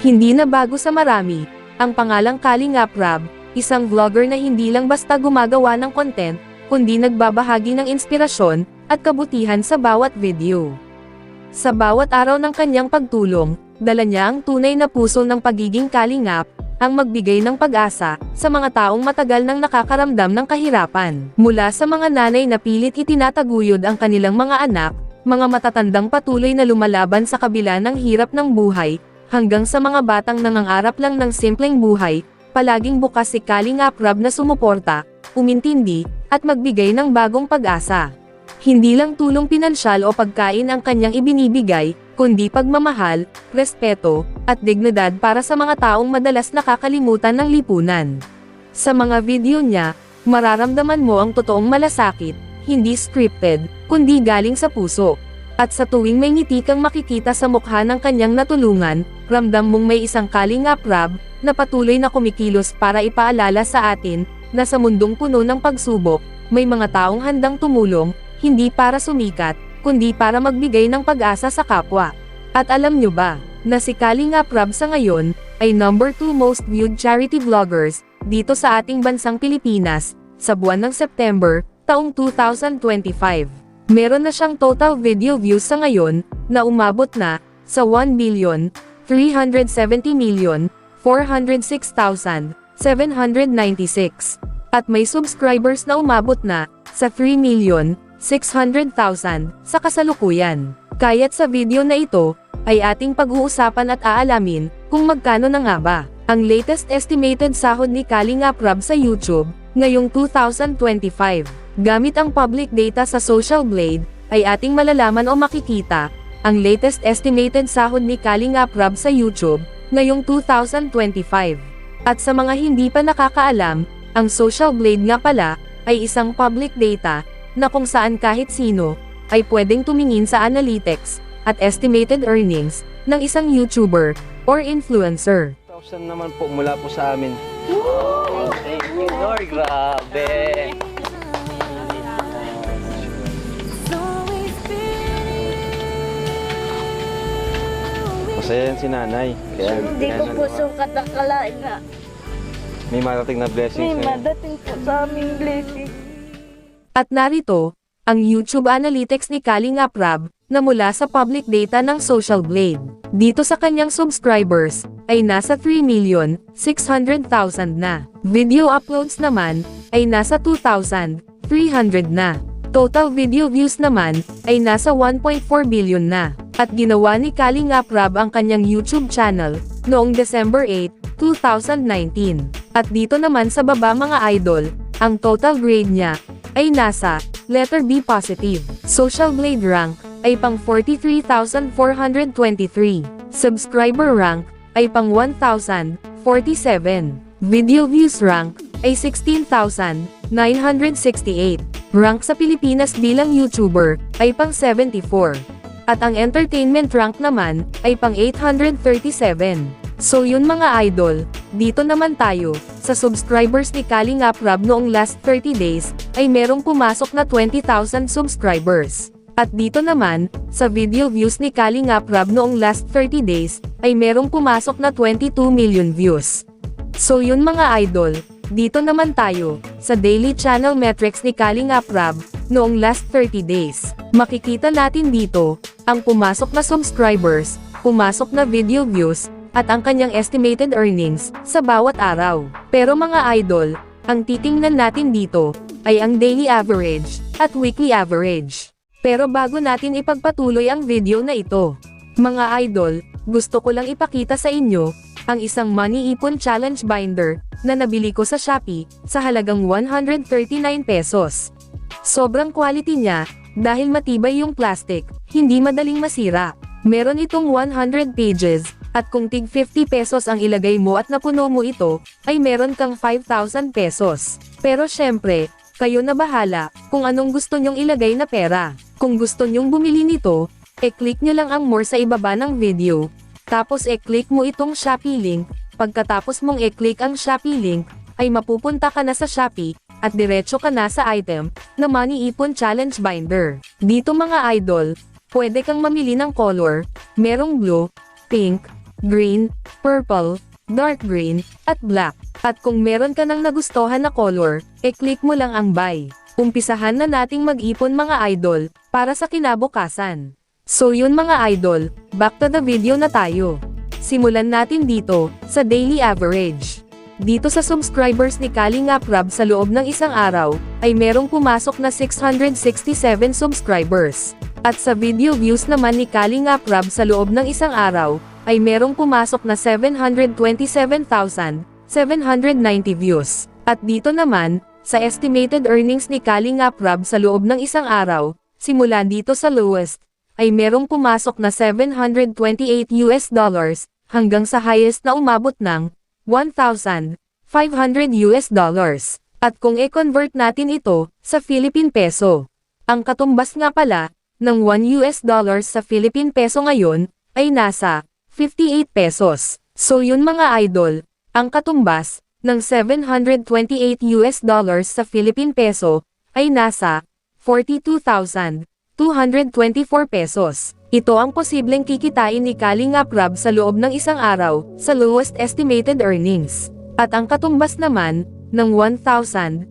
Hindi na bago sa marami, ang pangalang Kalingap Rab, isang vlogger na hindi lang basta gumagawa ng content, kundi nagbabahagi ng inspirasyon at kabutihan sa bawat video. Sa bawat araw ng kanyang pagtulong, dala niya ang tunay na puso ng pagiging kalingap, ang magbigay ng pag-asa sa mga taong matagal nang nakakaramdam ng kahirapan. Mula sa mga nanay na pilit itinataguyod ang kanilang mga anak, mga matatandang patuloy na lumalaban sa kabila ng hirap ng buhay, hanggang sa mga batang nangangarap lang ng simpleng buhay, palaging bukas si Kalingap Rab na sumuporta, umintindi, at magbigay ng bagong pag-asa. Hindi lang tulong pinansyal o pagkain ang kanyang ibinibigay, kundi pagmamahal, respeto, at dignidad para sa mga taong madalas nakakalimutan ng lipunan. Sa mga video niya, mararamdaman mo ang totoong malasakit, hindi scripted, kundi galing sa puso. At sa tuwing may ngiti kang makikita sa mukha ng kanyang natulungan, ramdam mong may isang Kalingap Rab na patuloy na kumikilos para ipaalala sa atin na sa mundong puno ng pagsubok, may mga taong handang tumulong, hindi para sumikat, kundi para magbigay ng pag-asa sa kapwa. At alam nyo ba, na si Kalingap Rab sa ngayon, ay number 2 most viewed charity vloggers, dito sa ating bansang Pilipinas, sa buwan ng September, taong 2025. Meron na siyang total video views sa ngayon, na umabot na, sa 1,370,406,796. At may subscribers na umabot na, sa 3,600,000 sa kasalukuyan. Kaya't sa video na ito, ay ating pag-uusapan at aalamin, kung magkano na nga ba, ang latest estimated sahod ni Kalingap Rab sa YouTube, ngayong 2025. Gamit ang public data sa Social Blade, ay ating malalaman o makikita, ang latest estimated sahod ni Kalingap Rab sa YouTube, ngayong 2025. At sa mga hindi pa nakakaalam, ang Social Blade nga pala, ay isang public data, na kung saan kahit sino, ay pwedeng tumingin sa analytics, at estimated earnings, ng isang YouTuber, or influencer. 1,000 naman po mula po sa amin. Thank you Lord, grabe! Masaya yan si nanay. Kaya, Hindi ko po sukat akalain na may marating na blessings may ngayon. madating po sa aming blessing. At narito, ang YouTube analytics ni Kalingap Rab, na mula sa public data ng Social Blade. Dito sa kanyang subscribers, ay nasa 3,600,000 na. Video uploads naman, ay nasa 2,300 na. Total video views naman, ay nasa 1.4 billion na. At ginawa ni Kalingap Rab ang kanyang YouTube channel, noong December 8, 2019. At dito naman sa baba mga idol, ang total grade niya, ay nasa, letter B positive. Social Blade rank, ay pang 43,423. Subscriber rank, ay pang 1,047. Video views rank, ay 16,968. Rank sa Pilipinas bilang YouTuber, ay pang 74. At ang entertainment rank naman, ay pang 837. So yun mga idol, dito naman tayo, sa subscribers ni Kalingap Rab noong last 30 days, ay merong pumasok na 20,000 subscribers. At dito naman, sa video views ni Kalingap Rab noong last 30 days, ay merong pumasok na 22 million views. So yun mga idol, dito naman tayo, sa daily channel metrics ni Kalingap Rab, noong last 30 days. Makikita natin dito, ang pumasok na subscribers, pumasok na video views, at ang kanyang estimated earnings, sa bawat araw. Pero mga idol, ang titingnan natin dito, ay ang daily average, at weekly average. Pero bago natin ipagpatuloy ang video na ito, mga idol, gusto ko lang ipakita sa inyo, ang isang money ipon challenge binder, na nabili ko sa Shopee, sa halagang 139 pesos. Sobrang quality niya, dahil matibay yung plastic, hindi madaling masira. Meron itong 100 pages, at kung tig 50 pesos ang ilagay mo at napuno mo ito, ay meron kang 5,000 pesos. Pero syempre, kayo na bahala, kung anong gusto nyong ilagay na pera. Kung gusto nyong bumili nito, e-click nyo lang ang more sa ibaba ng video. Tapos e-click mo itong Shopee link, pagkatapos mong e-click ang Shopee link, ay mapupunta ka na sa Shopee, at diretso ka na sa item, na Money Ipon Challenge Binder. Dito mga idol, pwede kang mamili ng color, merong blue, pink, green, purple, dark green, at black. At kung meron ka ng nagustuhan na color, e-click mo lang ang buy. Umpisahan na nating mag-ipon mga idol, para sa kinabukasan. So yun mga idol, back to the video na tayo. Simulan natin dito, sa daily average. Dito sa subscribers ni Kalingap Rob sa loob ng isang araw, ay merong pumasok na 667 subscribers. At sa video views naman ni Kalingap Rob sa loob ng isang araw, ay merong pumasok na 727,790 views. At dito naman, sa estimated earnings ni Kalingap Rob sa loob ng isang araw, simula dito sa lowest, ay merong pumasok na $728 hanggang sa highest na umabot ng $1,500. At kung i-convert natin ito sa Philippine Peso, ang katumbas nga pala ng $1 sa Philippine Peso ngayon ay nasa 58 pesos. So yun mga idol, ang katumbas ng $728 sa Philippine Peso ay nasa 42,224 pesos. Ito ang posibleng kikitain ni Kalingap Rob sa loob ng isang araw, sa lowest estimated earnings. At ang katumbas naman, ng $1,500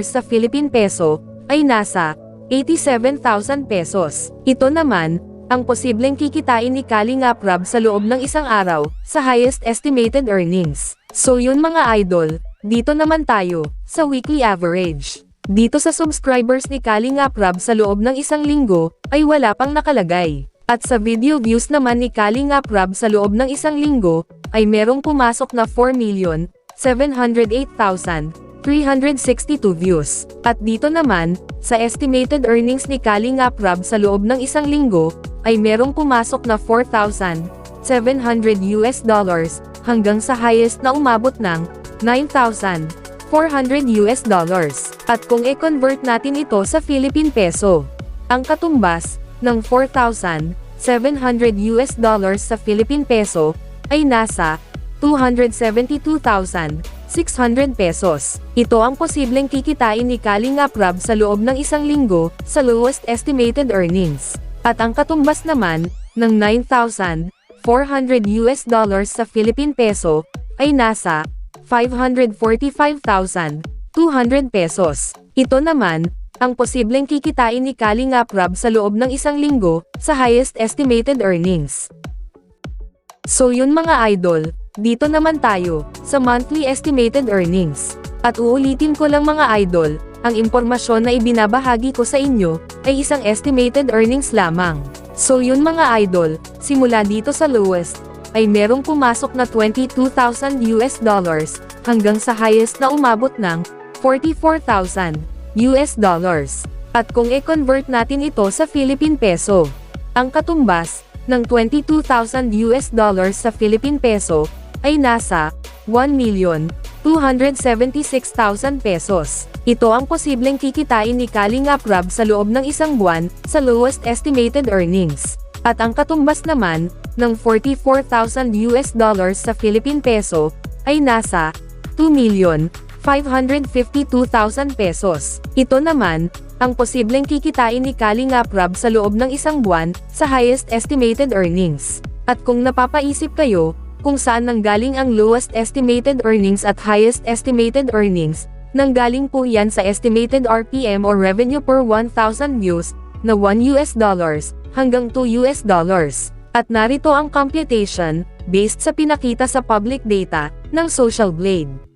sa Philippine Peso, ay nasa 87,000 pesos. Ito naman, ang posibleng kikitain ni Kalingap Rob sa loob ng isang araw, sa highest estimated earnings. So yun mga idol, dito naman tayo, sa weekly average. Dito sa subscribers ni Kalingap Rob sa loob ng isang linggo, ay wala pang nakalagay. At sa video views naman ni Kalingap Rob sa loob ng isang linggo, ay merong pumasok na 4,708,362 views. At dito naman, sa estimated earnings ni Kalingap Rob sa loob ng isang linggo, ay merong pumasok na $4,700 hanggang sa highest na umabot ng $9,400. At kung i-convert natin ito sa Philippine Peso, ang katumbas ng $4,700 sa Philippine Peso ay nasa 272,600 pesos. Ito ang posibleng kikitain ni Kalingap Rob sa loob ng isang linggo, sa lowest estimated earnings. At ang katumbas naman ng $9,400 sa Philippine Peso ay nasa 545,200 pesos. Ito naman, ang posibleng kikitain ni Kalingap Rob sa loob ng isang linggo, sa highest estimated earnings. So yun mga idol, dito naman tayo, sa monthly estimated earnings. At uulitin ko lang mga idol, ang impormasyon na ibinabahagi ko sa inyo, ay isang estimated earnings lamang. So yun mga idol, simula dito sa lowest, ay merong pumasok na $22,000 hanggang sa highest na umabot ng $44,000. At kung i-convert natin ito sa Philippine Peso, ang katumbas ng $22,000 sa Philippine Peso ay nasa 1,276,000 pesos. Ito ang posibleng kikitain ni Kalingap Rob sa loob ng isang buwan, sa lowest estimated earnings. At ang katumbas naman ng $44,000 sa Philippine Peso ay nasa 2,552,000 pesos. Ito naman, ang posibleng kikitain ni Kalingap Rob sa loob ng isang buwan, sa highest estimated earnings. At kung napapaisip kayo, kung saan nanggaling ang lowest estimated earnings at highest estimated earnings, nanggaling po yan sa estimated RPM or revenue per 1,000 views, na $1 hanggang $2. At narito ang computation, based sa pinakita sa public data, ng Social Blade.